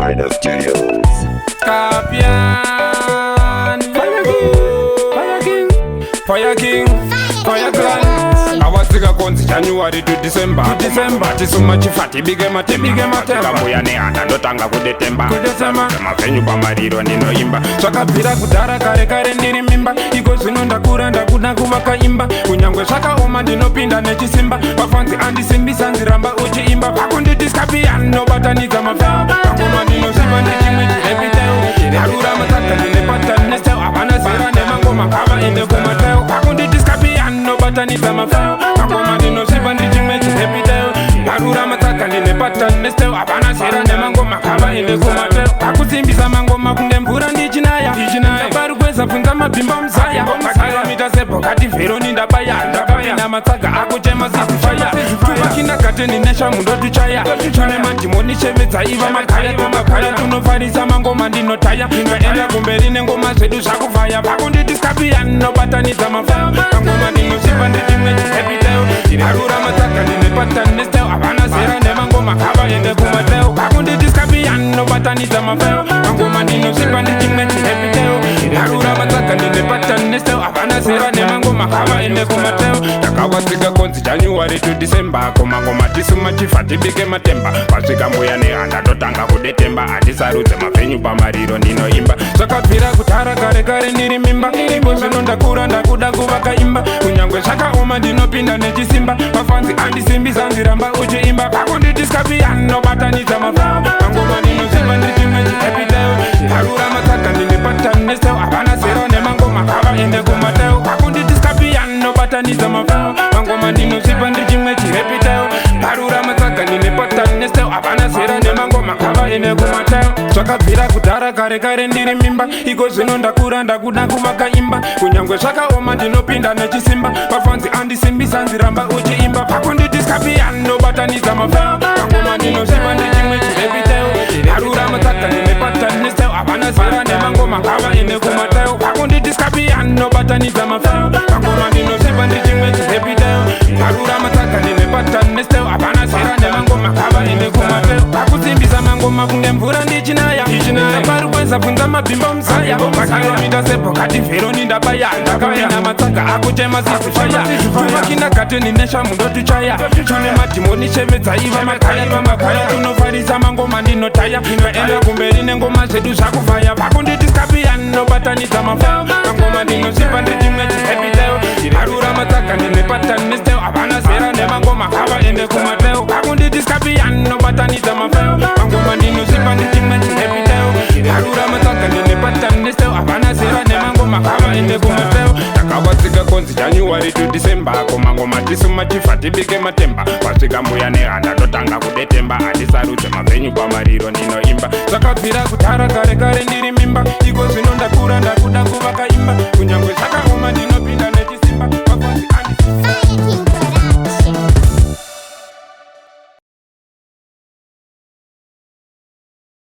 Minor Studios. Scorpion, Fire King, Fire Clan. Awasika konzi January to December. Tisuma chifati bige matema. Kamuya ne anda ndotanga kudetemba. Mavenyu pamariro ndinoimba. Zvakabvira kudhara kare ndiri mimba. Iko zvino ndakura ndakuda kuvaka imba. Kunyangwe zvakaoma ndinopinda nechisimba. Vafanzi andisimbisa nziramba uchiimba. Pakunditi Scorpion nobatanidza mafeo. Pangoma ndinoziva ndichimwe chirepiteo. Ndarura mataka ndinepata nesteo. Havana zera nemangoma kava ende kumateo. Pakunditi Scorpion nobatanidza mafeo. Pangoma ndinoziva ndichimwe chirepiteo. Ndarura mataka ndinepata nesteo. Havana zera nemangoma kava ende kumateo. Pakusimbisa mangoma kunge mvura ndichinaya. Ndabari kweza bvunza mabhimba muzaya. Mita sebhokati vheroni ndabaya. Ndakapinda matsaga akuchema sizifaya. Tuvakinda gateni neshamundotuchaya. Tune madhimoni shevedza iva makaya. Tunofarisa mangoma ndinotaya. Ndaenda kumberi nengoma zvedu zvakuvhaya. Pakunditi Scorpion nobatanidza mafeo. Mangoma ndinoziva ndichimwe chirepiteo. Ndarura matsaga ndinepata nesteo. Havana zera nemangoma kava ende kumateo. Pakunditi Scorpion nobatanidza mafeo. Mangoma ndinoziva ndichimwe chirepiteo. Ndarura matsaga ndinepata nesteo. Havana zera nemangoma kava ende kumateo. Takawasika konzi January to December. Komangoma tisuma chifa tibike matemba. Pasvika mbuya nehanda totanga kudetemba. Hatisarudze mavenyu pamariro ndinoimba. Zvakabvira kudhara kare ndiri mimba. Iko zvino ndakura ndakuda kuvaka imba. Kunyangwe zvakaoma ndinopinda nechisimba. Vafanzi andisimbisa nziramba uchiimba. Pakunditi Scorpion nobatanidza mafeo. Mangoma ndinoziva ndichimwe chirepiteo. Ndarura matsaga ndinepata nesteo. Havana zera nemangoma kava ende kumateo. Pakunditi Scorpion nobatanidza mafeo. Mangoma ndinoziva ndichimwe chirepiteo. Ndarura matsaga ndinepata nesteo. Havana zera nemangoma kava ende kumateo. Zvakabvira kudhara kare ndiri mimba. Iko zvino ndakura ndakuda kuvaka imba. Kunyangwe zvakaoma ndinopinda nechisimba. Vafanzi andisimbisa nziramba uchiimba. Pakunditi Scorpion nobatanidza mafeo. Mangoma ndinoziva ndichimwe chirepiteo. Ndarura matsaga ndinepata nesteo. Havana zera nemangoma kava ende kumateo. Pakunditi Scorpion nobatanidza mafeo. Mangoma ndinoziva ndichimwe chirepiteo. Ndarura matsaga ndinepata nesteo. Havana zera nemangoma kava ende kumateo. Pakusimbisa mangoma kunge mvura ndichinaya. Ndabari kweza bvunza mabhimba muzaya. Makanamita sebhokati vheroni ndabaya. Ndakapinda matsaga akuchema sizifaya. Tuvakinda gateni neshamundotuchaya. Tune madhimoni shevedza iva makaya. Tunofarisa mangoma ndinotaya. Ndaenda kumberi nengoma zvedu zvakuvhaya. Pakunditi Scorpion nobatanidza mafeo. Mangoma ndinoziva ndichimwe chirepiteo. Ndarura matsaga ndinepata nesteo. Havana zera nemangoma kava ende kumateo. Pakunditi Scorpion nobatanidza mafeo. Mangoma ndinoziva ndichimwe chirepiteo. Ndarura matsaga ndinepata nesteo. Havana zera nemangoma kava ende kumateo. Takawasika konzi January to December. Komangoma tisuma chifa tibike matemba. Pasvika mbuya nehanda totanga kudetemba. Hatisarudze mavenyu pamariro ndinoimba. Zvakabvira kudhara kare ndiri mimba. Iko zvino ndakura ndakuda